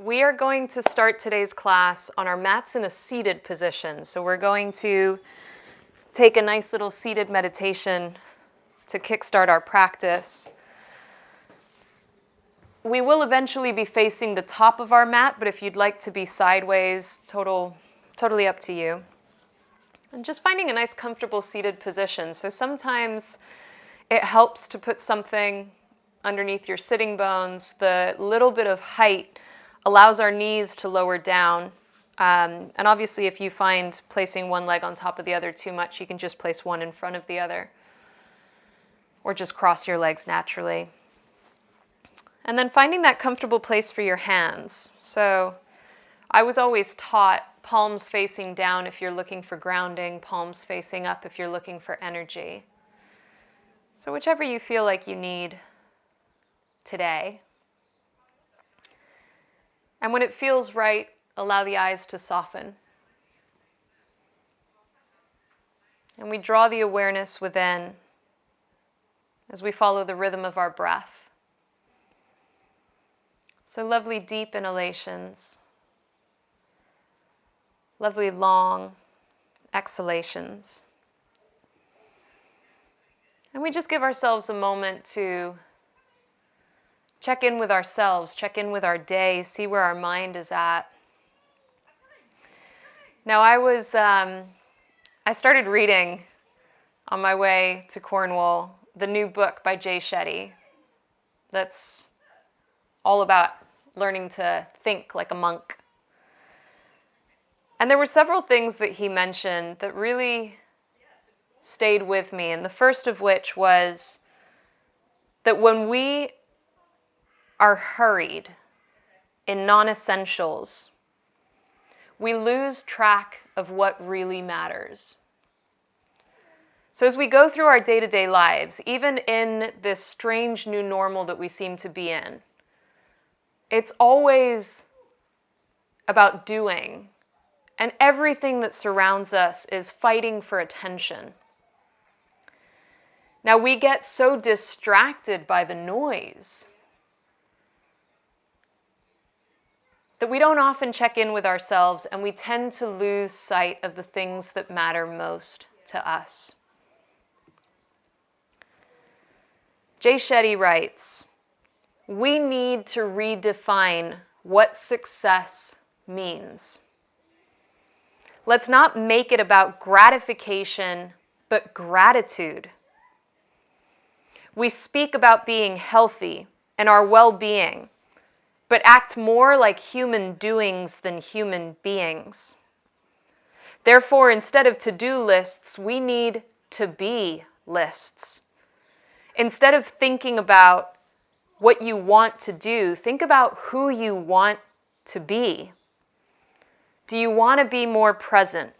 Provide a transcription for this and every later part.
We are going to start today's class on our mats in a seated position. So we're going to take a nice little seated meditation to kickstart our practice. We will eventually be facing the top of our mat, but if you'd like to be sideways, totally up to you. And just finding a nice comfortable seated position. So sometimes it helps to put something underneath your sitting bones. The little bit of height allows our knees to lower down. And obviously if you find placing one leg on top of the other too much, you can just place one in front of the other. Or just cross your legs naturally. And then finding that comfortable place for your hands. So I was always taught palms facing down if you're looking for grounding, palms facing up if you're looking for energy. So whichever you feel like you need today. And when it feels right, allow the eyes to soften. And we draw the awareness within as we follow the rhythm of our breath. So lovely deep inhalations, lovely long exhalations. And we just give ourselves a moment to check in with ourselves, check in with our day, see where our mind is at. Now I started reading on my way to Cornwall the new book by Jay Shetty that's all about learning to think like a monk. And there were several things that he mentioned that really stayed with me. And the first of which was that when we are hurried in non-essentials, we lose track of what really matters. So as we go through our day-to-day lives, even in this strange new normal that we seem to be in, it's always about doing, and everything that surrounds us is fighting for attention. Now we get so distracted by the noise that we don't often check in with ourselves, and we tend to lose sight of the things that matter most to us. Jay Shetty writes, "We need to redefine what success means. Let's not make it about gratification, but gratitude. We speak about being healthy and our well-being, but act more like human doings than human beings. Therefore, instead of to-do lists, we need to-be lists. Instead of thinking about what you want to do, think about who you want to be. Do you want to be more present?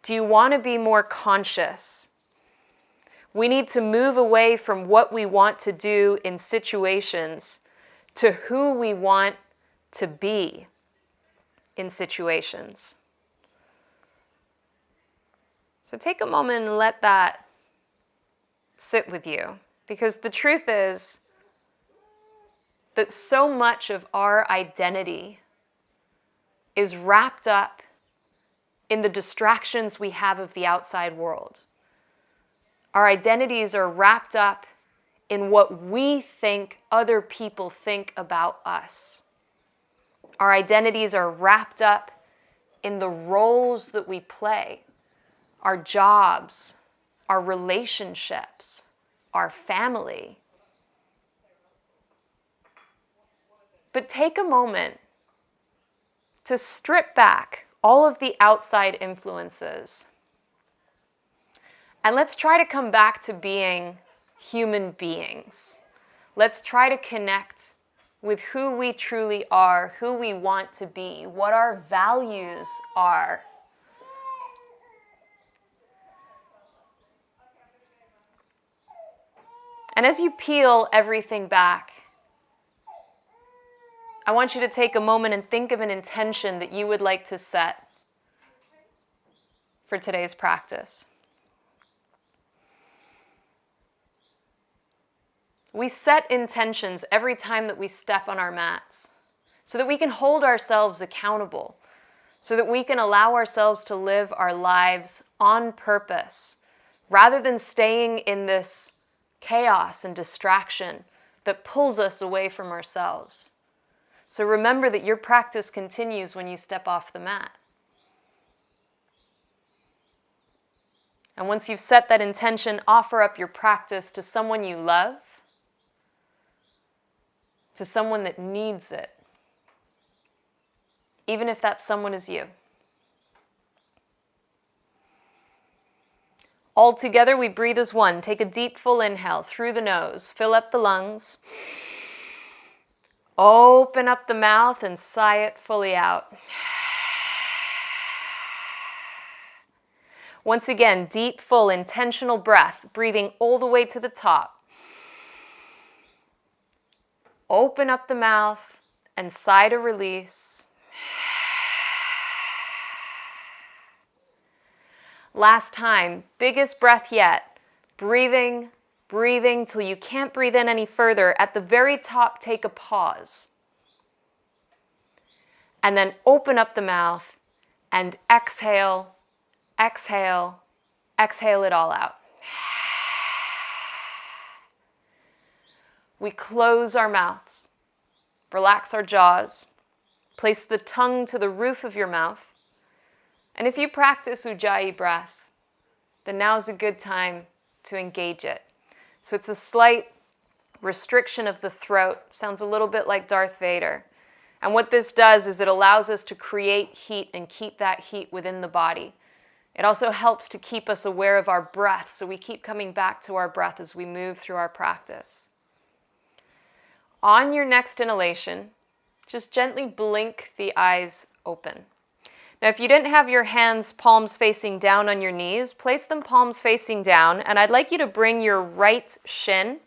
Do you want to be more conscious? We need to move away from what we want to do in situations to who we want to be in situations." So take a moment and let that sit with you, because the truth is that so much of our identity is wrapped up in the distractions we have of the outside world. Our identities are wrapped up in what we think other people think about us. Our identities are wrapped up in the roles that we play, our jobs, our relationships, our family. But take a moment to strip back all of the outside influences. And let's try to come back to being human beings. Let's try to connect with who we truly are, who we want to be, what our values are. And as you peel everything back, I want you to take a moment and think of an intention that you would like to set for today's practice. We set intentions every time that we step on our mats. so that we can hold ourselves accountable, so that we can allow ourselves to live our lives on purpose, rather than staying in this chaos and distraction that pulls us away from ourselves. So remember that your practice continues when you step off the mat. And once you've set that intention, offer up your practice to someone you love, to someone that needs it, even if that someone is you. All together, we breathe as one. Take a deep, full inhale through the nose. Fill up the lungs. Open up the mouth and sigh it fully out. Once again, deep, full, intentional breath, breathing all the way to the top. Open up the mouth and sigh to release. Last time, biggest breath yet. Breathing till you can't breathe in any further. At the very top, take a pause. And then open up the mouth and exhale, exhale, exhale it all out. We close our mouths, relax our jaws, place the tongue to the roof of your mouth. And if you practice Ujjayi breath, then now's a good time to engage it. So it's a slight restriction of the throat. Sounds a little bit like Darth Vader. And what this does is it allows us to create heat and keep that heat within the body. It also helps to keep us aware of our breath, so we keep coming back to our breath as we move through our practice. On your next inhalation, just gently blink the eyes open. Now, if you didn't have your hands palms facing down on your knees, place them palms facing down, and I'd like you to bring your right shin,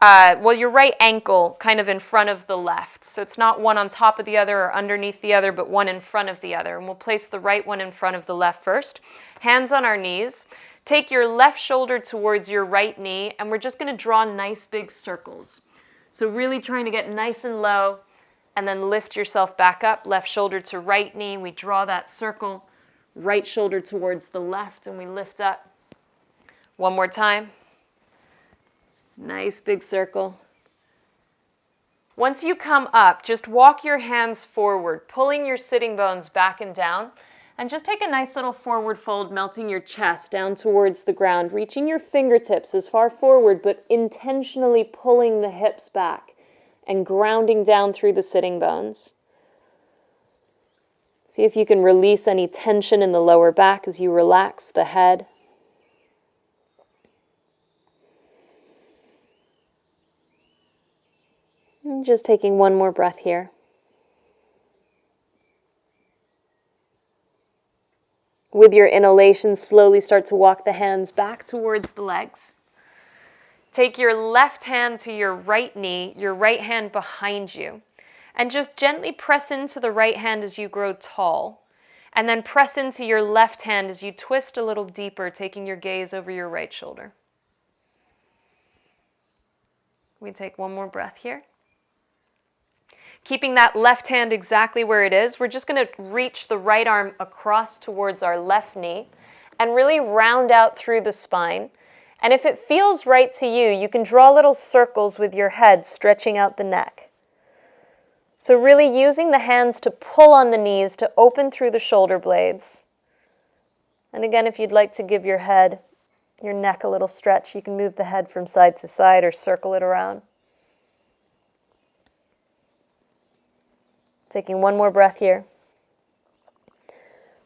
your right ankle kind of in front of the left. So it's not one on top of the other or underneath the other, but one in front of the other. And we'll place the right one in front of the left first. Hands on our knees. Take your left shoulder towards your right knee, and we're just going to draw nice big circles. So really trying to get nice and low, and then lift yourself back up, left shoulder to right knee. We draw that circle, right shoulder towards the left, and we lift up. One more time. Nice big circle. Once you come up, just walk your hands forward, pulling your sitting bones back and down, and just take a nice little forward fold, melting your chest down towards the ground, reaching your fingertips as far forward, but intentionally pulling the hips back and grounding down through the sitting bones. See if you can release any tension in the lower back as you relax the head. And just taking one more breath here. With your inhalation, slowly start to walk the hands back towards the legs. Take your left hand to your right knee, your right hand behind you, and just gently press into the right hand as you grow tall, and then press into your left hand as you twist a little deeper, taking your gaze over your right shoulder. We take one more breath here. Keeping that left hand exactly where it is, we're just going to reach the right arm across towards our left knee and really round out through the spine. And if it feels right to you, you can draw little circles with your head, stretching out the neck. So really using the hands to pull on the knees to open through the shoulder blades. And again, if you'd like to give your head, your neck a little stretch, you can move the head from side to side or circle it around. Taking one more breath here.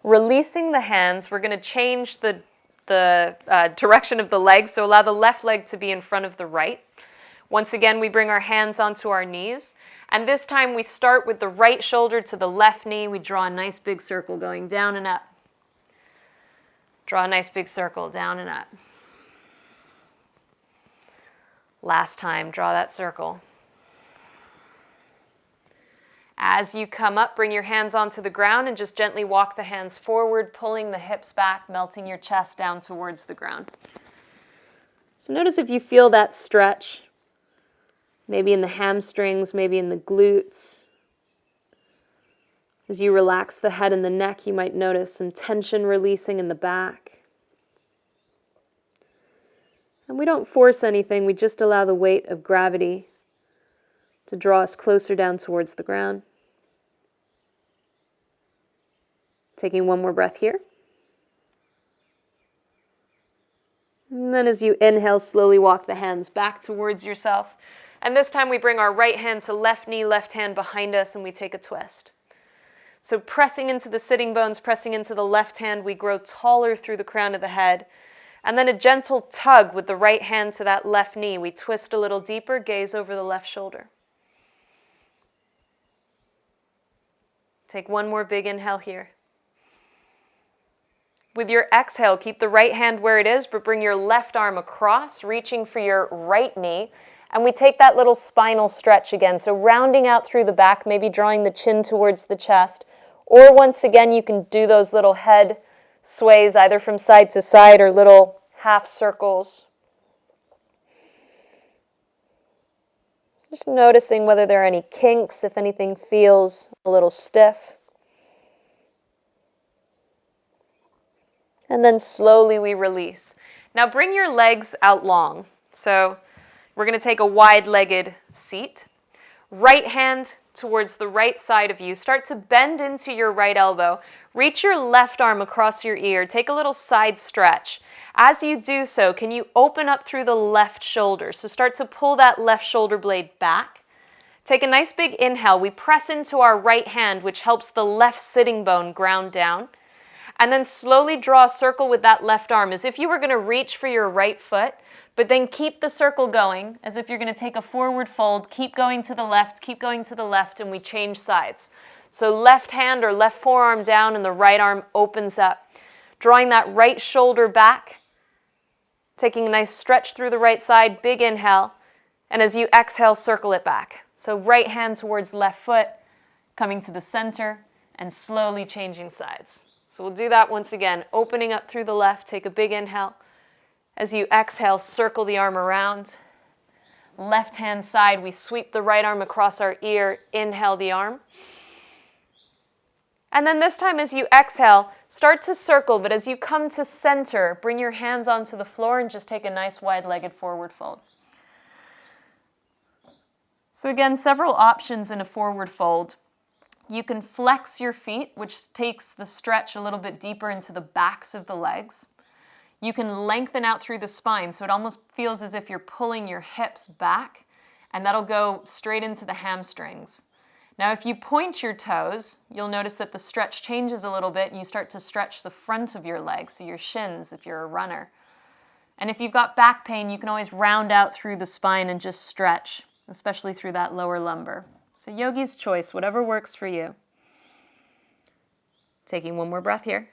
Releasing the hands, we're going to change the direction of the legs, so allow the left leg to be in front of the right. Once again, we bring our hands onto our knees, and this time we start with the right shoulder to the left knee. We draw a nice big circle going down and up. Draw a nice big circle down and up. Last time, draw that circle. As you come up, bring your hands onto the ground and just gently walk the hands forward, pulling the hips back, melting your chest down towards the ground. So notice if you feel that stretch, maybe in the hamstrings, maybe in the glutes, As you relax the head and the neck, you might notice some tension releasing in the back. And we don't force anything, we just allow the weight of gravity to draw us closer down towards the ground. Taking one more breath here. And then as you inhale, slowly walk the hands back towards yourself. And this time we bring our right hand to left knee, left hand behind us, and we take a twist. So pressing into the sitting bones, pressing into the left hand, we grow taller through the crown of the head. And then a gentle tug with the right hand to that left knee. We twist a little deeper, gaze over the left shoulder. Take one more big inhale here. With your exhale, keep the right hand where it is, but bring your left arm across, reaching for your right knee. And we take that little spinal stretch again. So rounding out through the back, maybe drawing the chin towards the chest. Or once again, you can do those little head sways either from side to side or little half circles. Just noticing whether there are any kinks, if anything feels a little stiff. And then slowly we release. Now bring your legs out long. So we're going to take a wide-legged seat. Right hand towards the right side of you. Start to bend into your right elbow. Reach your left arm across your ear. Take a little side stretch. As you do so, can you open up through the left shoulder? So start to pull that left shoulder blade back. Take a nice big inhale. We press into our right hand, which helps the left sitting bone ground down. And then slowly draw a circle with that left arm as if you were going to reach for your right foot, but then keep the circle going as if you're going to take a forward fold. Keep going to the left, keep going to the left, and we change sides. So left hand or left forearm down and the right arm opens up. Drawing that right shoulder back, taking a nice stretch through the right side, big inhale, and as you exhale, circle it back. So right hand towards left foot, coming to the center, and slowly changing sides. So we'll do that once again, opening up through the left, take a big inhale. As you exhale, circle the arm around. Left hand side, we sweep the right arm across our ear, inhale the arm. And then this time as you exhale, start to circle, but as you come to center, bring your hands onto the floor and just take a nice wide-legged forward fold. So again, several options in a forward fold. You can flex your feet, which takes the stretch a little bit deeper into the backs of the legs. You can lengthen out through the spine, so it almost feels as if you're pulling your hips back, and that'll go straight into the hamstrings. Now, if you point your toes, you'll notice that the stretch changes a little bit, and you start to stretch the front of your legs, so your shins if you're a runner. And if you've got back pain, you can always round out through the spine and just stretch, especially through that lower lumbar. So yogi's choice, whatever works for you. Taking one more breath here.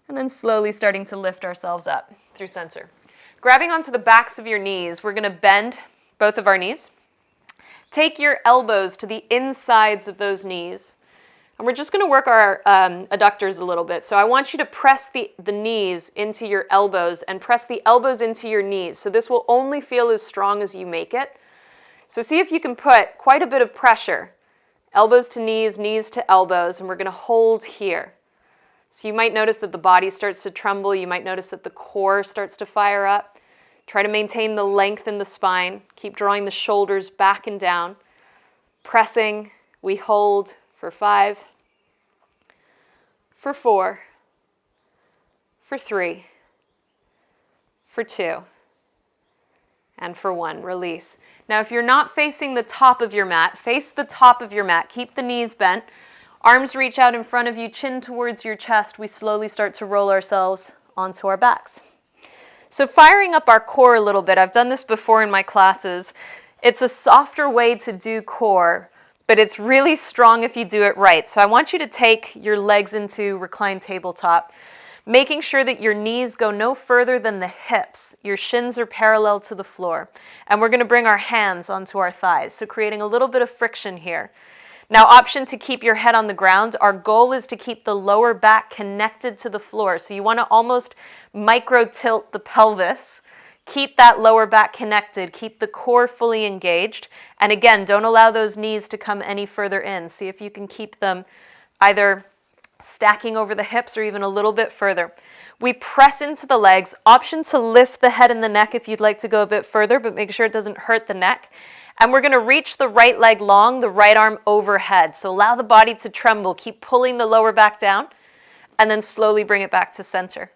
And then slowly starting to lift ourselves up through center. Grabbing onto the backs of your knees, we're going to bend both of our knees. Take your elbows to the insides of those knees. And we're just going to work our adductors a little bit. So I want you to press the knees into your elbows and press the elbows into your knees. So this will only feel as strong as you make it. So see if you can put quite a bit of pressure. Elbows to knees, knees to elbows, and we're going to hold here. So you might notice that the body starts to tremble. You might notice that the core starts to fire up. Try to maintain the length in the spine. Keep drawing the shoulders back and down. Pressing, we hold for 5, for 4, for 3, for 2, and for 1. Release. Now, if you're not facing the top of your mat, face the top of your mat. Keep the knees bent. Arms reach out in front of you, chin towards your chest. We slowly start to roll ourselves onto our backs. So firing up our core a little bit. I've done this before in my classes. It's a softer way to do core, but it's really strong if you do it right. So I want you to take your legs into reclined tabletop, making sure that your knees go no further than the hips. Your shins are parallel to the floor. And we're going to bring our hands onto our thighs, so creating a little bit of friction here. Now, option to keep your head on the ground. Our goal is to keep the lower back connected to the floor. So you want to almost micro tilt the pelvis, Keep that lower back connected. Keep the core fully engaged. And again, don't allow those knees to come any further in. See if you can keep them either stacking over the hips or even a little bit further. We press into the legs. Option to lift the head and the neck if you'd like to go a bit further, but make sure it doesn't hurt the neck. And we're going to reach the right leg long, the right arm overhead. So allow the body to tremble. Keep pulling the lower back down and then slowly bring it back to center.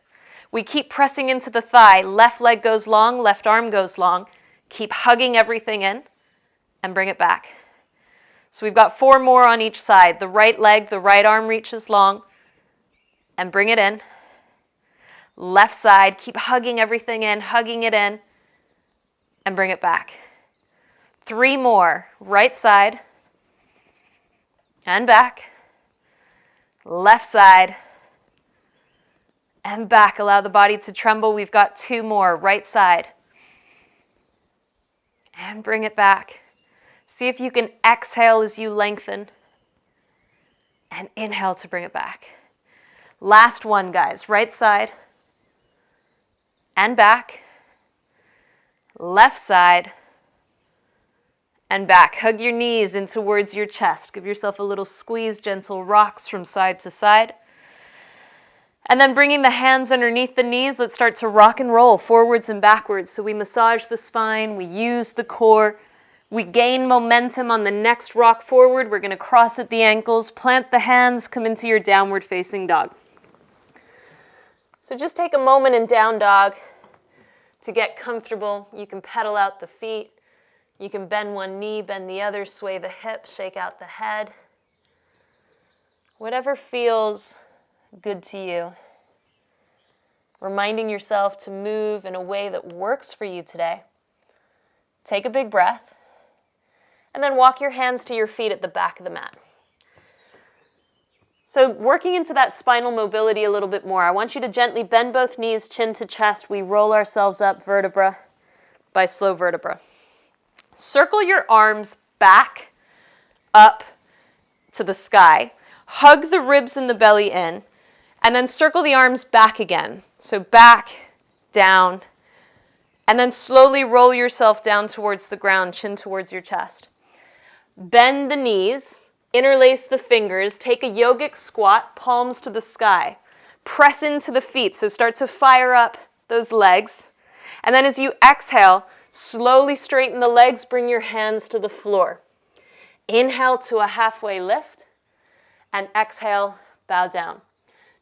We keep pressing into the thigh. Left leg goes long, left arm goes long. Keep hugging everything in and bring it back. So we've got 4 more on each side. The right leg, the right arm reaches long and bring it in. Left side, keep hugging everything in, hugging it in and bring it back. 3 more. Right side and back. Left side and back. Allow the body to tremble. We've got 2 more. Right side. And bring it back. See if you can exhale as you lengthen. And inhale to bring it back. Last one, guys. Right side. And back. Left side. And back. Hug your knees in towards your chest. Give yourself a little squeeze, gentle rocks from side to side. And then bringing the hands underneath the knees, let's start to rock and roll forwards and backwards. So we massage the spine, we use the core, we gain momentum on the next rock forward. We're going to cross at the ankles, plant the hands, come into your downward facing dog. So just take a moment in down dog to get comfortable. You can pedal out the feet. You can bend one knee, bend the other, sway the hips, shake out the head. Whatever feels good to you. Reminding yourself to move in a way that works for you today. Take a big breath. And then walk your hands to your feet at the back of the mat. So working into that spinal mobility a little bit more, I want you to gently bend both knees, chin to chest. We roll ourselves up vertebra by slow vertebra. Circle your arms back up to the sky. Hug the ribs and the belly in. And then circle the arms back again. So back, down, and then slowly roll yourself down towards the ground, chin towards your chest. Bend the knees, interlace the fingers, take a yogic squat, palms to the sky. Press into the feet, so start to fire up those legs. And then as you exhale, slowly straighten the legs, bring your hands to the floor. Inhale to a halfway lift, and exhale, bow down.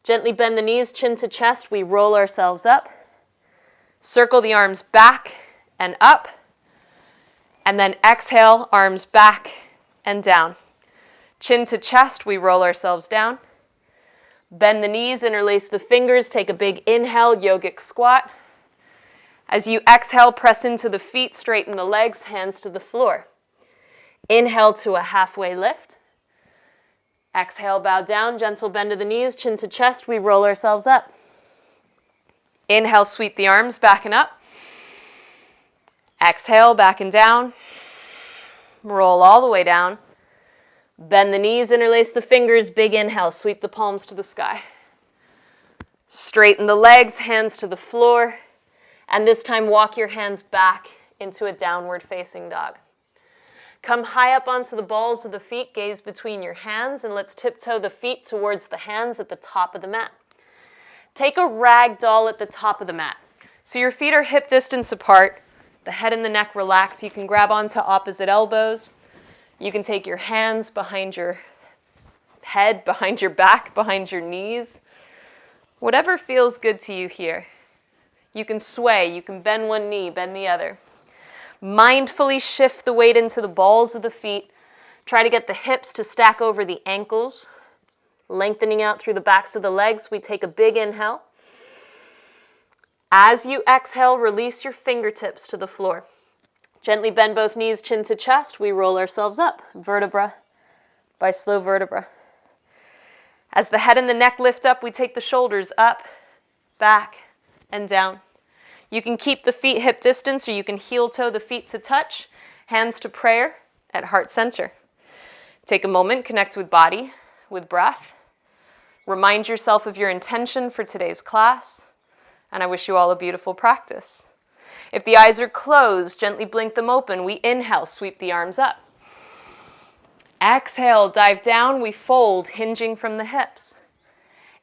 Gently bend the knees, chin to chest. We roll ourselves up. Circle the arms back and up. And then exhale, arms back and down. Chin to chest, we roll ourselves down. Bend the knees, interlace the fingers. Take a big inhale, yogic squat. As you exhale, press into the feet, straighten the legs, hands to the floor. Inhale to a halfway lift. Exhale, bow down, gentle bend of the knees, chin to chest, we roll ourselves up. Inhale, sweep the arms back and up. Exhale, back and down. Roll all the way down. Bend the knees, interlace the fingers, big inhale, sweep the palms to the sky. Straighten the legs, hands to the floor, and this time walk your hands back into a downward facing dog. Come high up onto the balls of the feet, gaze between your hands, and let's tiptoe the feet towards the hands at the top of the mat. Take a rag doll at the top of the mat. So your feet are hip distance apart, the head and the neck relax. You can grab onto opposite elbows. You can take your hands behind your head, behind your back, behind your knees. Whatever feels good to you here. You can sway, you can bend one knee, bend the other. Mindfully shift the weight into the balls of the feet. Try to get the hips to stack over the ankles. Lengthening out through the backs of the legs, we take a big inhale. As you exhale, release your fingertips to the floor. Gently bend both knees, chin to chest. We roll ourselves up, vertebra by slow vertebra. As the head and the neck lift up, we take the shoulders up, back, and down. You can keep the feet hip distance or you can heel toe the feet to touch, hands to prayer at heart center. Take a moment, connect with body, with breath. Remind yourself of your intention for today's class, and I wish you all a beautiful practice. If the eyes are closed, gently blink them open. We inhale, sweep the arms up. Exhale, dive down, we fold, hinging from the hips.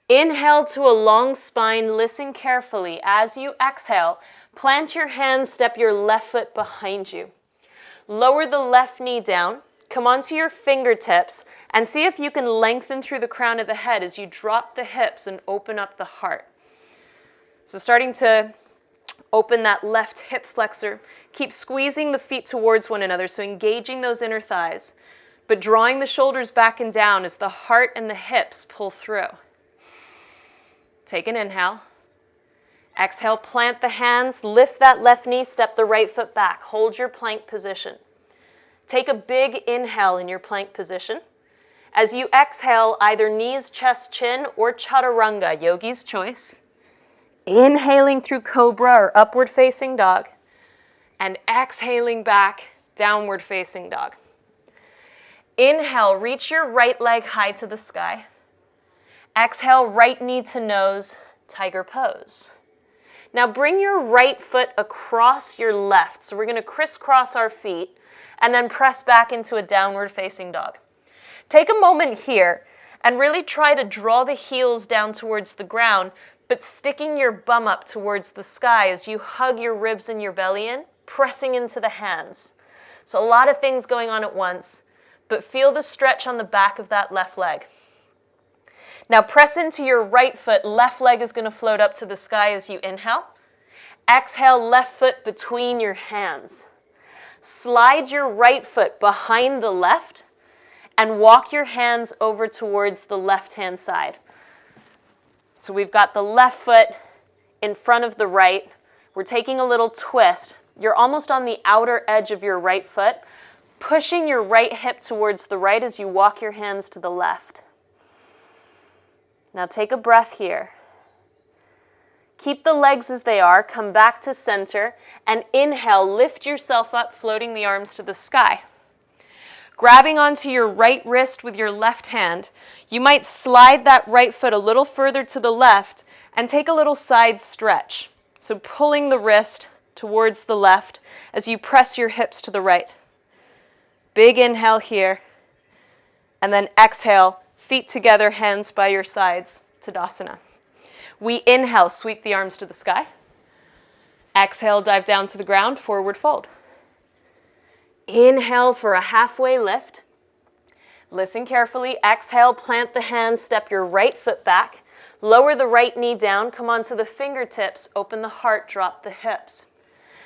Inhale to a long spine, listen carefully. As you exhale, plant your hands, step your left foot behind you. Lower the left knee down, come onto your fingertips, and see if you can lengthen through the crown of the head as you drop the hips and open up the heart. So starting to open that left hip flexor. Keep squeezing the feet towards one another, so engaging those inner thighs, but drawing the shoulders back and down as the heart and the hips pull through. Take an inhale. Exhale, plant the hands, lift that left knee, step the right foot back. Hold your plank position. Take a big inhale in your plank position. As you exhale, either knees, chest, chin, or chaturanga, yogi's choice. Inhaling through cobra or upward facing dog, and exhaling back, downward facing dog. Inhale, reach your right leg high to the sky. Exhale, right knee to nose, tiger pose. Now bring your right foot across your left. So we're going to crisscross our feet and then press back into a downward facing dog. Take a moment here and really try to draw the heels down towards the ground, but sticking your bum up towards the sky as you hug your ribs and your belly in, pressing into the hands. So a lot of things going on at once, but feel the stretch on the back of that left leg. Now press into your right foot. Left leg is going to float up to the sky as you inhale. Exhale, left foot between your hands. Slide your right foot behind the left and walk your hands over towards the left-hand side. So we've got the left foot in front of the right. We're taking a little twist. You're almost on the outer edge of your right foot, pushing your right hip towards the right as you walk your hands to the left. Now take a breath here. Keep the legs as they are, come back to center, and inhale, lift yourself up, floating the arms to the sky. Grabbing onto your right wrist with your left hand, you might slide that right foot a little further to the left and take a little side stretch. So pulling the wrist towards the left as you press your hips to the right. Big inhale here, and then exhale, feet together, hands by your sides, Tadasana. We inhale, sweep the arms to the sky. Exhale, dive down to the ground, forward fold. Inhale for a halfway lift. Listen carefully. Exhale, plant the hands, step your right foot back. Lower the right knee down, come onto the fingertips, open the heart, drop the hips.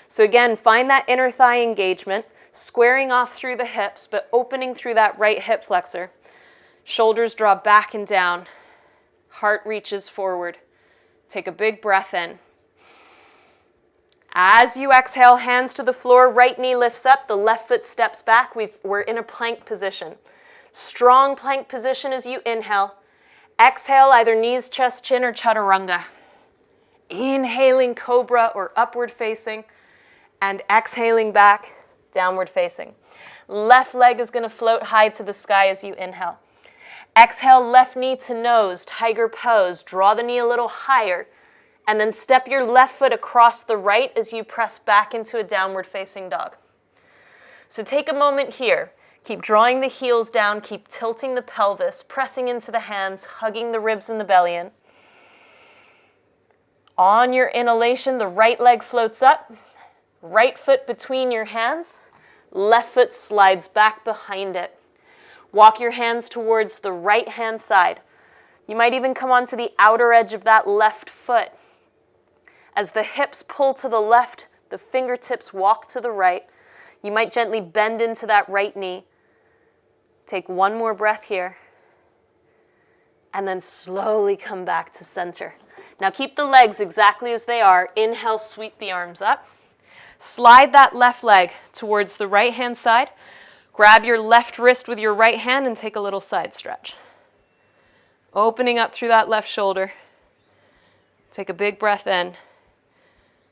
So again, find that inner thigh engagement, squaring off through the hips, but opening through that right hip flexor. Shoulders draw back and down. Heart reaches forward. Take a big breath in. As you exhale, hands to the floor, right knee lifts up, the left foot steps back. We're in a plank position. Strong plank position as you inhale. Exhale, either knees, chest, chin, or chaturanga. Inhaling cobra or upward facing, and exhaling back, downward facing. Left leg is going to float high to the sky as you inhale. Exhale, left knee to nose, tiger pose. Draw the knee a little higher, and then step your left foot across the right as you press back into a downward facing dog. So take a moment here. Keep drawing the heels down, keep tilting the pelvis, pressing into the hands, hugging the ribs and the belly in. On your inhalation, the right leg floats up, right foot between your hands, left foot slides back behind it. Walk your hands towards the right hand side. You might even come onto the outer edge of that left foot. As the hips pull to the left, the fingertips walk to the right. You might gently bend into that right knee. Take one more breath here. And then slowly come back to center. Now keep the legs exactly as they are. Inhale, sweep the arms up. Slide that left leg towards the right hand side. Grab your left wrist with your right hand and take a little side stretch. Opening up through that left shoulder. Take a big breath in.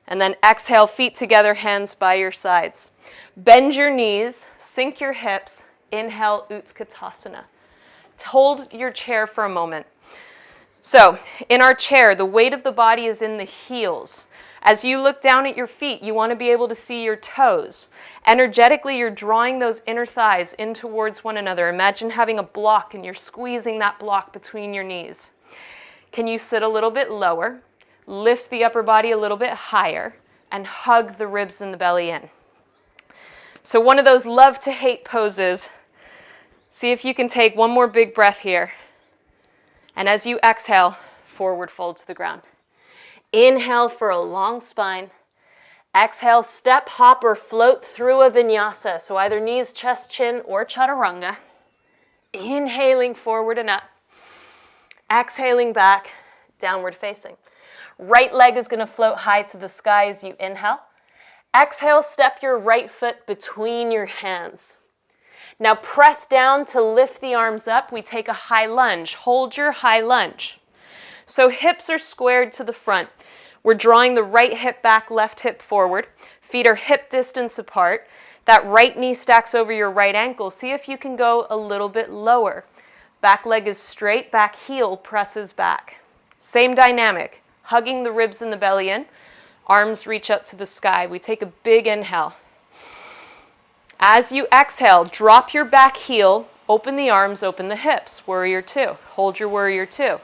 And then exhale, feet together, hands by your sides. Bend your knees, sink your hips. Inhale, Utkatasana. Hold your chair for a moment. So, in our chair, the weight of the body is in the heels. As you look down at your feet, you want to be able to see your toes. Energetically, you're drawing those inner thighs in towards one another. Imagine having a block and you're squeezing that block between your knees. Can you sit a little bit lower, lift the upper body a little bit higher, and hug the ribs and the belly in? So one of those love to hate poses. See if you can take one more big breath here. And as you exhale, forward fold to the ground. Inhale for a long spine. Exhale, step, hop, or float through a vinyasa. So either knees, chest, chin, or chaturanga. Inhaling forward and up. Exhaling back, downward facing. Right leg is going to float high to the sky as you inhale. Exhale, step your right foot between your hands. Now press down to lift the arms up. We take a high lunge. Hold your high lunge. So hips are squared to the front. We're drawing the right hip back, left hip forward. Feet are hip distance apart. That right knee stacks over your right ankle. See if you can go a little bit lower. Back leg is straight, back heel presses back. Same dynamic, hugging the ribs and the belly in. Arms reach up to the sky. We take a big inhale. As you exhale, drop your back heel, open the arms, open the hips. Warrior two. Hold your warrior two.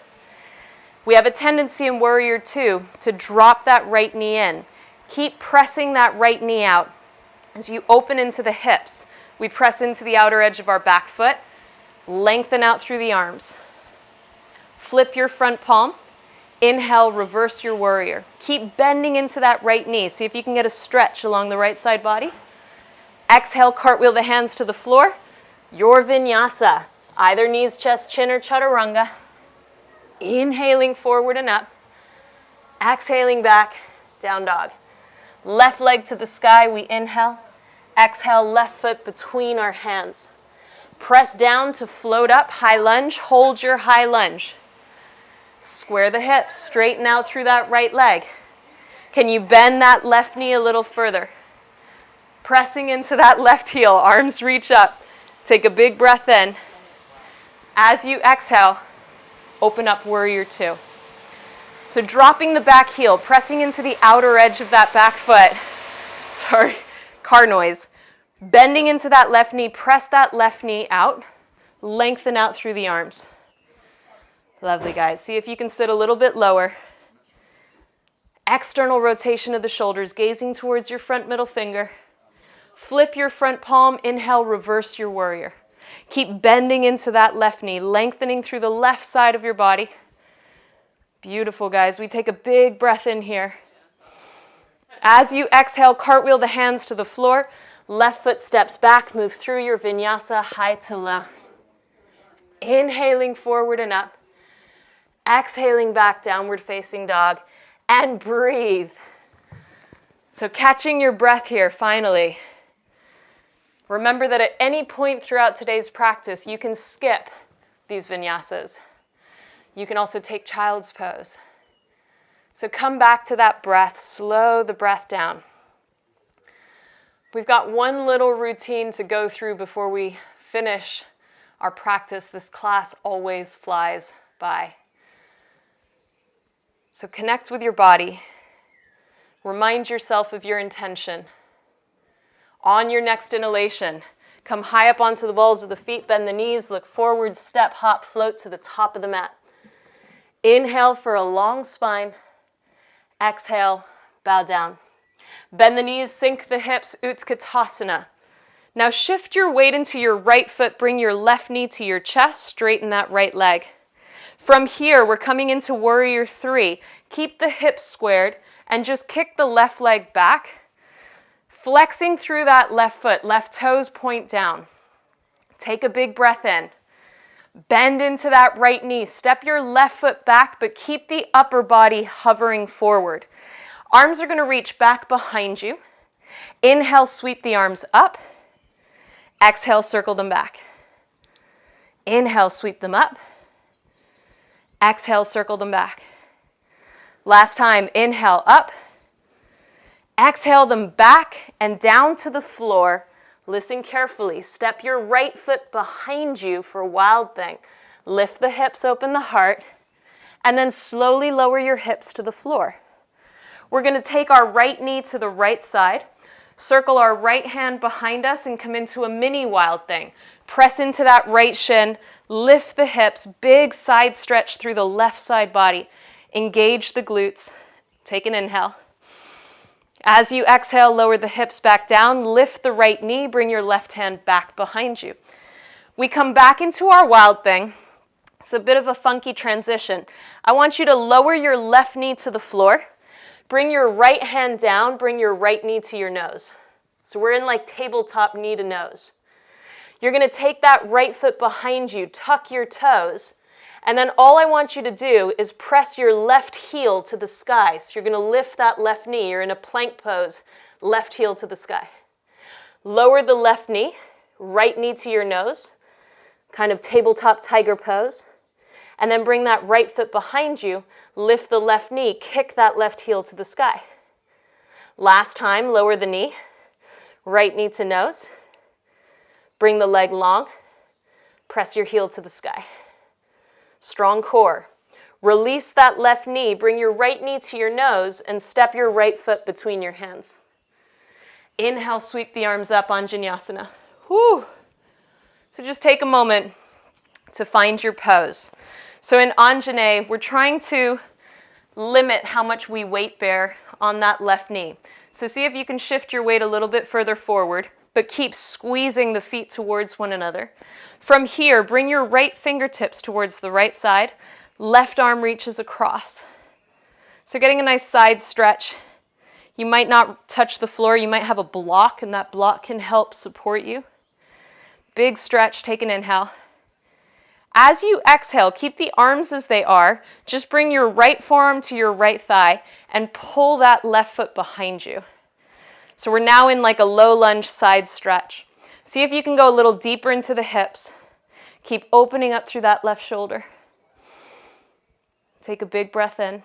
We have a tendency in warrior two to drop that right knee in. Keep pressing that right knee out. As you open into the hips, we press into the outer edge of our back foot. Lengthen out through the arms. Flip your front palm. Inhale, reverse your warrior. Keep bending into that right knee. See if you can get a stretch along the right side body. Exhale, cartwheel the hands to the floor. Your vinyasa. Either knees, chest, chin, or chaturanga. Inhaling forward and up. Exhaling back, down dog. Left leg to the sky, we inhale. Exhale, left foot between our hands. Press down to float up, high lunge. Hold your high lunge. Square the hips, straighten out through that right leg. Can you bend that left knee a little further? Pressing into that left heel, arms reach up. Take a big breath in. As you exhale, open up warrior two. So dropping the back heel, pressing into the outer edge of that back foot. Sorry, car noise. Bending into that left knee, press that left knee out. Lengthen out through the arms. Lovely, guys. See if you can sit a little bit lower. External rotation of the shoulders, gazing towards your front middle finger. Flip your front palm, inhale, reverse your warrior. Keep bending into that left knee, lengthening through the left side of your body. Beautiful, guys. We take a big breath in here. As you exhale, cartwheel the hands to the floor. Left foot steps back, move through your vinyasa, high to low. Inhaling forward and up. Exhaling back, downward facing dog. And breathe. So catching your breath here, finally. Remember that at any point throughout today's practice, you can skip these vinyasas. You can also take child's pose. So come back to that breath, slow the breath down. We've got one little routine to go through before we finish our practice. This class always flies by. So connect with your body. Remind yourself of your intention. On your next inhalation, come high up onto the balls of the feet, bend the knees, look forward, step, hop, float to the top of the mat. Inhale for a long spine. Exhale, bow down. Bend the knees, sink the hips, Utkatasana. Now shift your weight into your right foot, bring your left knee to your chest, straighten that right leg. From here, we're coming into warrior three. Keep the hips squared and just kick the left leg back. Flexing through that left foot, left toes point down. Take a big breath in. Bend into that right knee. Step your left foot back, but keep the upper body hovering forward. Arms are going to reach back behind you. Inhale, sweep the arms up. Exhale, circle them back. Inhale, sweep them up. Exhale, circle them back. Last time, inhale, up. Exhale them back and down to the floor. Listen carefully. Step your right foot behind you for wild thing. Lift the hips, open the heart, and then slowly lower your hips to the floor. We're going to take our right knee to the right side, circle our right hand behind us, and come into a mini wild thing. Press into that right shin, lift the hips, big side stretch through the left side body. Engage the glutes. Take an inhale. As you exhale, lower the hips back down, lift the right knee, bring your left hand back behind you. We come back into our wild thing. It's a bit of a funky transition. I want you to lower your left knee to the floor. Bring your right hand down, bring your right knee to your nose. So we're in like tabletop knee to nose. You're going to take that right foot behind you, tuck your toes, and then all I want you to do is press your left heel to the sky. So you're going to lift that left knee. You're in a plank pose, left heel to the sky. Lower the left knee, right knee to your nose, kind of tabletop tiger pose. And then bring that right foot behind you, lift the left knee, kick that left heel to the sky. Last time, lower the knee, right knee to nose. Bring the leg long, press your heel to the sky. Strong core. Release that left knee, bring your right knee to your nose, and step your right foot between your hands. Inhale, sweep the arms up on Vinyasa. Whew. So just take a moment to find your pose. So in Anjane, we're trying to limit how much we weight bear on that left knee. So see if you can shift your weight a little bit further forward, but keep squeezing the feet towards one another. From here, bring your right fingertips towards the right side. Left arm reaches across. So getting a nice side stretch. You might not touch the floor. You might have a block, and that block can help support you. Big stretch. Take an inhale. As you exhale, keep the arms as they are. Just bring your right forearm to your right thigh and pull that left foot behind you. So we're now in like a low lunge side stretch. See if you can go a little deeper into the hips. Keep opening up through that left shoulder. Take a big breath in.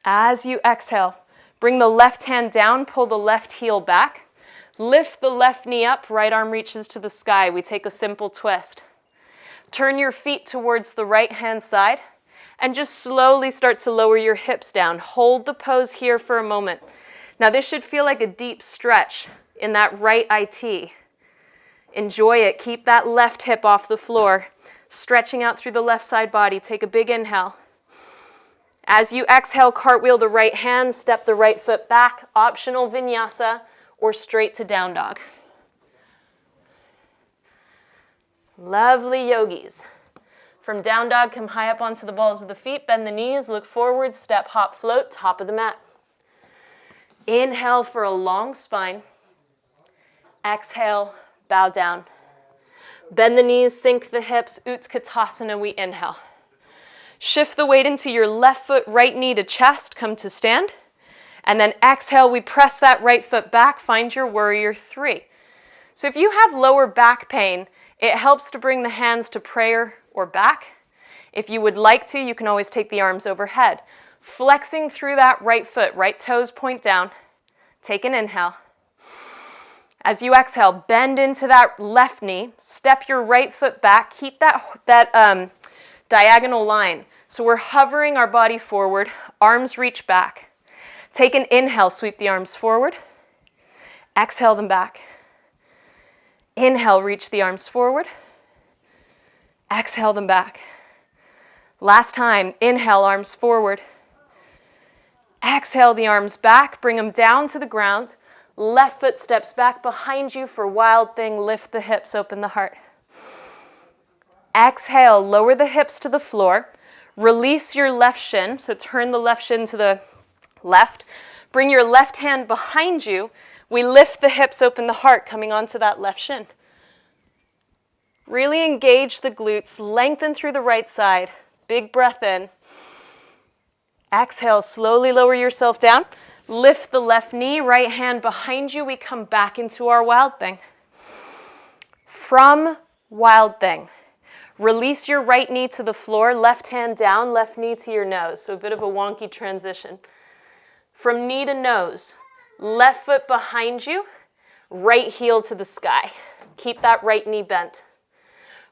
As you exhale, bring the left hand down, pull the left heel back. Lift the left knee up, right arm reaches to the sky. We take a simple twist. Turn your feet towards the right hand side and just slowly start to lower your hips down. Hold the pose here for a moment. Now this should feel like a deep stretch in that right IT. Enjoy it. Keep that left hip off the floor, stretching out through the left side body. Take a big inhale. As you exhale, cartwheel the right hand, step the right foot back, optional vinyasa or straight to down dog. Lovely yogis. From down dog, come high up onto the balls of the feet, bend the knees, look forward, step, hop, float, top of the mat. Inhale for a long spine. Exhale, bow down. Bend the knees, sink the hips, Utkatasana, we inhale. Shift the weight into your left foot, right knee to chest, come to stand. And then exhale, we press that right foot back, find your warrior three. So if you have lower back pain, it helps to bring the hands to prayer or back. If you would like to, you can always take the arms overhead. Flexing through that right foot, right toes point down. Take an inhale. As you exhale, bend into that left knee. Step your right foot back. Keep that diagonal line. So we're hovering our body forward. Arms reach back. Take an inhale, sweep the arms forward. Exhale them back. Inhale, reach the arms forward. Exhale them back. Last time, inhale, arms forward. Exhale the arms back, bring them down to the ground. Left foot steps back behind you for wild thing. Lift the hips, open the heart. Exhale, lower the hips to the floor. Release your left shin, so turn the left shin to the left. Bring your left hand behind you. We lift the hips, open the heart, coming onto that left shin. Really engage the glutes, lengthen through the right side. Big breath in. Exhale, slowly lower yourself down. Lift the left knee, right hand behind you. We come back into our wild thing. From wild thing, release your right knee to the floor, left hand down, left knee to your nose. So a bit of a wonky transition. From knee to nose, left foot behind you, right heel to the sky. Keep that right knee bent.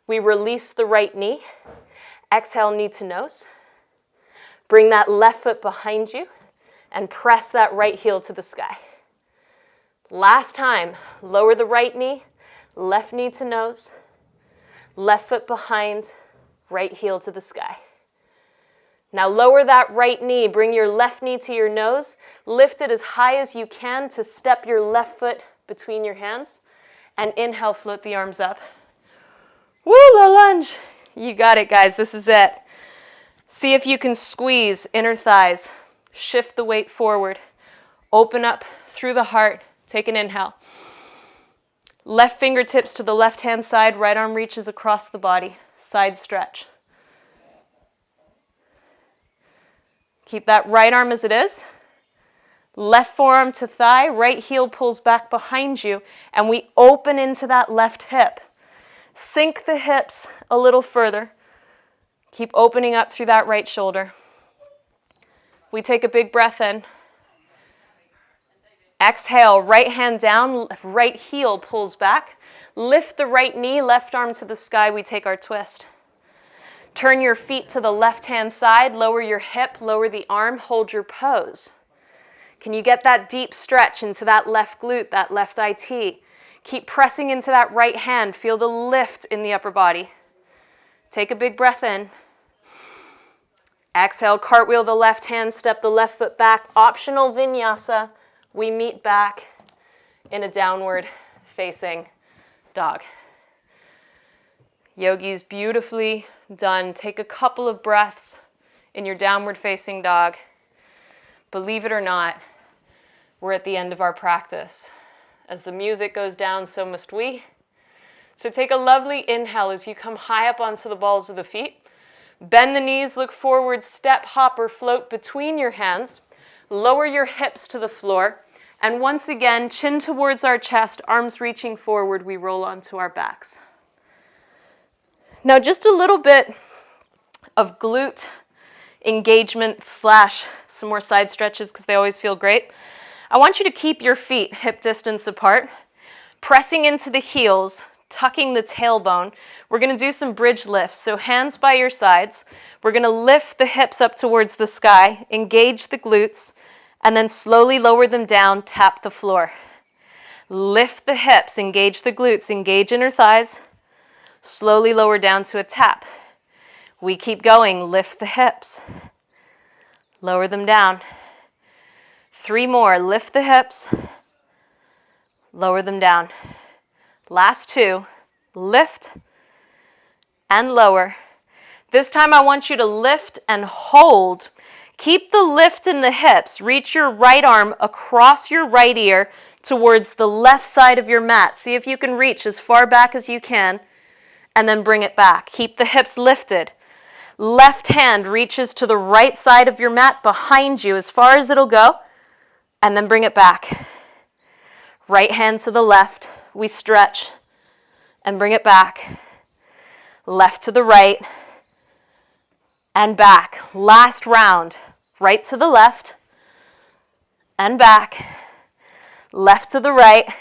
We release the right knee. Exhale, knee to nose. Bring that left foot behind you. and press that right heel to the sky. Last time, lower the right knee, left knee to nose, left foot behind, right heel to the sky. Now lower that right knee, bring your left knee to your nose, lift it as high as you can to step your left foot between your hands, and inhale, float the arms up. Woo, low lunge. You got it, guys, this is it. See if you can squeeze inner thighs, shift the weight forward, open up through the heart, take an inhale. Left fingertips to the left-hand side, right arm reaches across the body, side stretch. Keep that right arm as it is. Left forearm to thigh, right heel pulls back behind you, and we open into that left hip. Sink the hips a little further. Keep opening up through that right shoulder. We take a big breath in. Exhale, right hand down, right heel pulls back. Lift the right knee, left arm to the sky, we take our twist. Turn your feet to the left-hand side, lower your hip, lower the arm, hold your pose. Can you get that deep stretch into that left glute, that left IT? Keep pressing into that right hand, feel the lift in the upper body. Take a big breath in. Exhale, cartwheel the left hand, step the left foot back. Optional vinyasa. We meet back in a downward facing dog. Yogis, beautifully done. Take a couple of breaths in your downward facing dog. Believe it or not, we're at the end of our practice. As the music goes down, so must we. So take a lovely inhale as you come high up onto the balls of the feet. Bend the knees, look forward, step, hop, or float between your hands. Lower your hips to the floor. And once again, chin towards our chest, arms reaching forward, we roll onto our backs. Now just a little bit of glute engagement / some more side stretches because they always feel great. I want you to keep your feet hip distance apart, pressing into the heels, tucking the tailbone. We're going to do some bridge lifts. So hands by your sides. We're going to lift the hips up towards the sky, engage the glutes, and then slowly lower them down, tap the floor. Lift the hips, engage the glutes, engage inner thighs, slowly lower down to a tap. We keep going, lift the hips, lower them down. 3 more, lift the hips, lower them down. Last 2, lift and lower. This time I want you to lift and hold. Keep the lift in the hips. Reach your right arm across your right ear towards the left side of your mat. See if you can reach as far back as you can, and then bring it back. Keep the hips lifted. Left hand reaches to the right side of your mat behind you as far as it'll go, and then bring it back. Right hand to the left. We stretch and bring it back. Left to the right and back. Last round. Right to the left and back. Left to the right.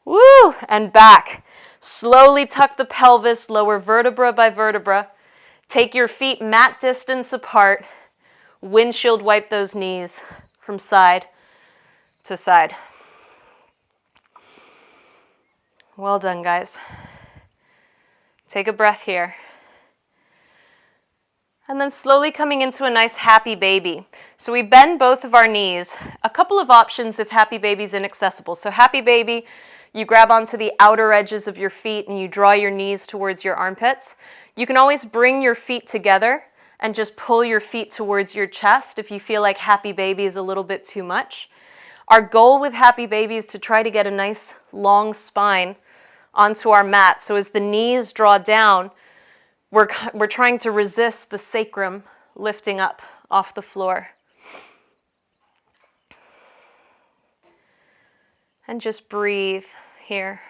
Woo! And back. Slowly tuck the pelvis, lower vertebra by vertebra. Take your feet mat distance apart. Windshield wipe those knees from side to side. Well done, guys. Take a breath here. And then slowly coming into a nice happy baby. So we bend both of our knees. A couple of options if happy baby's inaccessible. So happy baby, you grab onto the outer edges of your feet and you draw your knees towards your armpits. You can always bring your feet together and just pull your feet towards your chest if you feel like happy baby is a little bit too much. Our goal with happy baby is to try to get a nice long spine onto our mat. So as the knees draw down, we're trying to resist the sacrum lifting up off the floor. And just breathe here.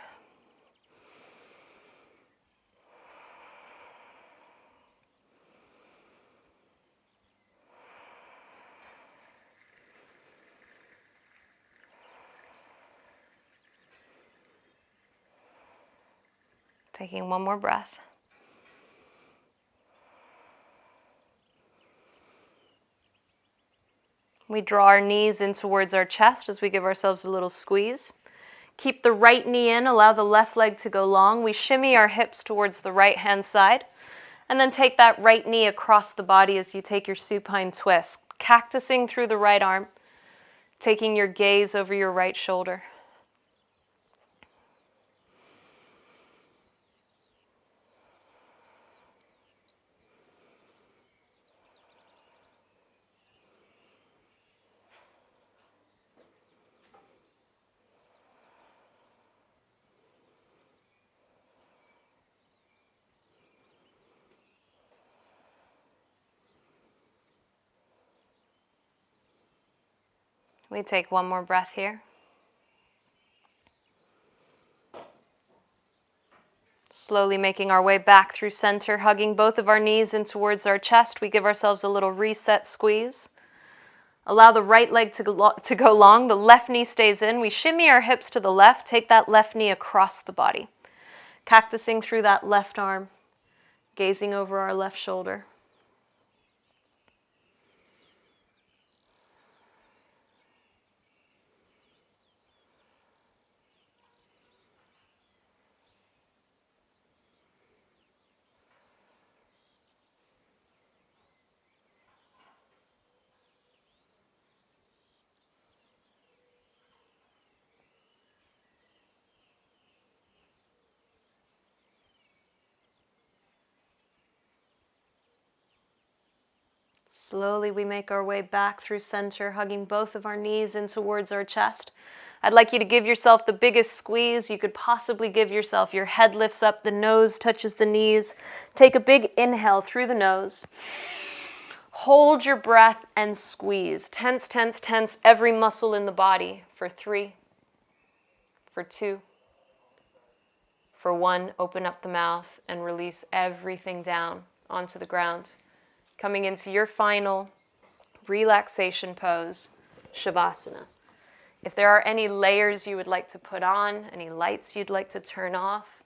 Taking one more breath. We draw our knees in towards our chest as we give ourselves a little squeeze. Keep the right knee in, allow the left leg to go long. We shimmy our hips towards the right-hand side, and then take that right knee across the body as you take your supine twist, cactusing through the right arm, taking your gaze over your right shoulder. We take one more breath here. Slowly making our way back through center, hugging both of our knees in towards our chest. We give ourselves a little reset squeeze. Allow the right leg to go long. The left knee stays in. We shimmy our hips to the left. Take that left knee across the body. Cactusing through that left arm, gazing over our left shoulder. Slowly we make our way back through center, hugging both of our knees in towards our chest. I'd like you to give yourself the biggest squeeze you could possibly give yourself. Your head lifts up, the nose touches the knees. Take a big inhale through the nose. Hold your breath and squeeze. Tense, tense, tense every muscle in the body for 3, for 2, for 1. Open up the mouth and release everything down onto the ground. Coming into your final relaxation pose, Shavasana. If there are any layers you would like to put on, any lights you'd like to turn off,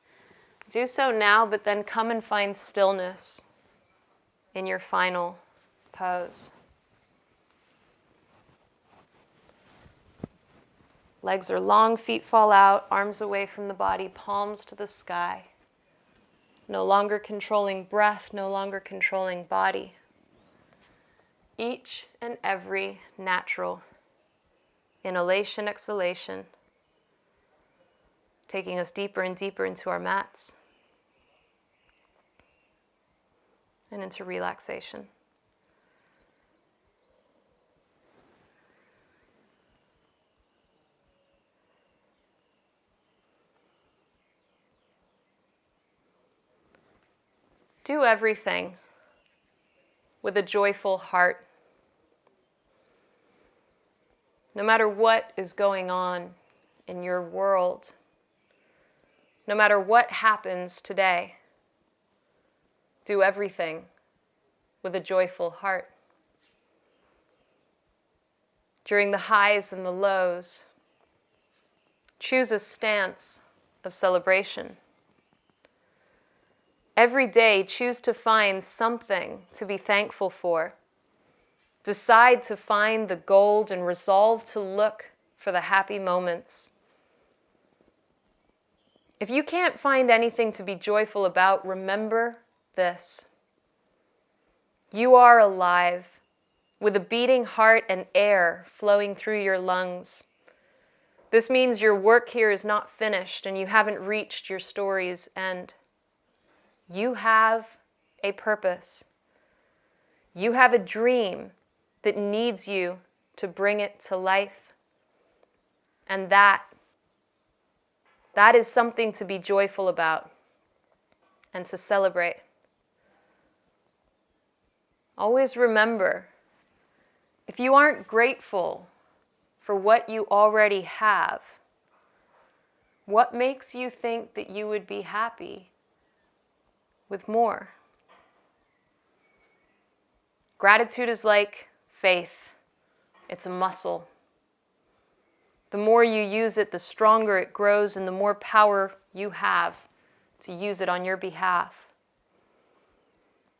do so now, but then come and find stillness in your final pose. Legs are long, feet fall out, arms away from the body, palms to the sky. No longer controlling breath, no longer controlling body. Each and every natural inhalation, exhalation, taking us deeper and deeper into our mats and into relaxation. Do everything with a joyful heart. No matter what is going on in your world, no matter what happens today, do everything with a joyful heart. During the highs and the lows, choose a stance of celebration. Every day, choose to find something to be thankful for. Decide to find the gold and resolve to look for the happy moments. If you can't find anything to be joyful about, remember this. You are alive, with a beating heart and air flowing through your lungs. This means your work here is not finished and you haven't reached your story's end. You have a purpose. You have a dream that needs you to bring it to life. And that is something to be joyful about and to celebrate. Always remember, if you aren't grateful for what you already have, what makes you think that you would be happy with more? Gratitude is like faith. It's a muscle. The more you use it, the stronger it grows and the more power you have to use it on your behalf.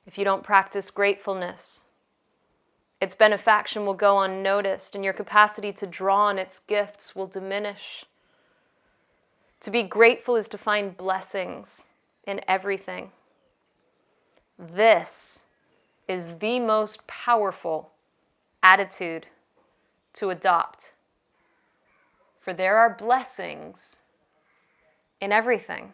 If you don't practice gratefulness, Its benefaction will go unnoticed, and your capacity to draw on its gifts will diminish. To be grateful is to find blessings in everything. This is the most powerful attitude to adopt. For there are blessings in everything.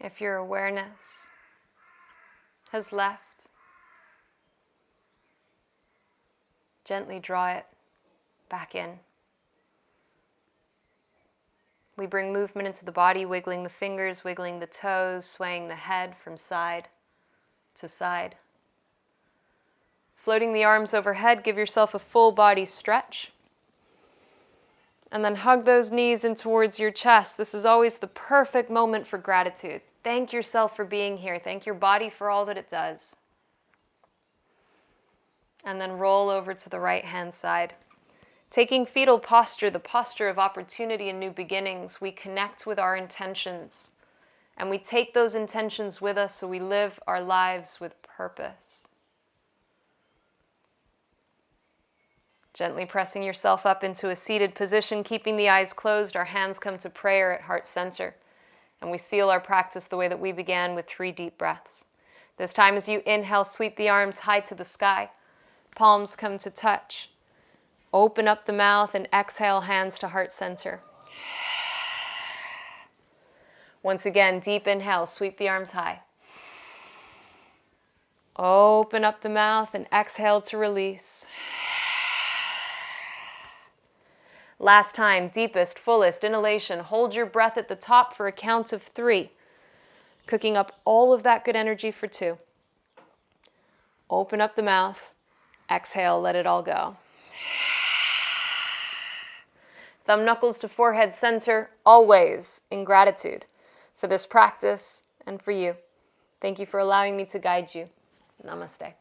If your awareness has left, gently draw it back in. We bring movement into the body, wiggling the fingers, wiggling the toes, swaying the head from side to side. Floating the arms overhead, give yourself a full body stretch. And then hug those knees in towards your chest. This is always the perfect moment for gratitude. Thank yourself for being here. Thank your body for all that it does. And then roll over to the right hand side. Taking fetal posture, the posture of opportunity and new beginnings, we connect with our intentions. And we take those intentions with us so we live our lives with purpose. Gently pressing yourself up into a seated position, keeping the eyes closed, our hands come to prayer at heart center. And we seal our practice the way that we began with 3 deep breaths. This time as you inhale, sweep the arms high to the sky. Palms come to touch. Open up the mouth and exhale, hands to heart center. Once again, deep inhale, sweep the arms high. Open up the mouth and exhale to release. Last time, deepest, fullest inhalation. Hold your breath at the top for a count of 3. Cooking up all of that good energy for 2. Open up the mouth. Exhale, let it all go. Thumb knuckles to forehead center, always in gratitude for this practice and for you. Thank you for allowing me to guide you. Namaste.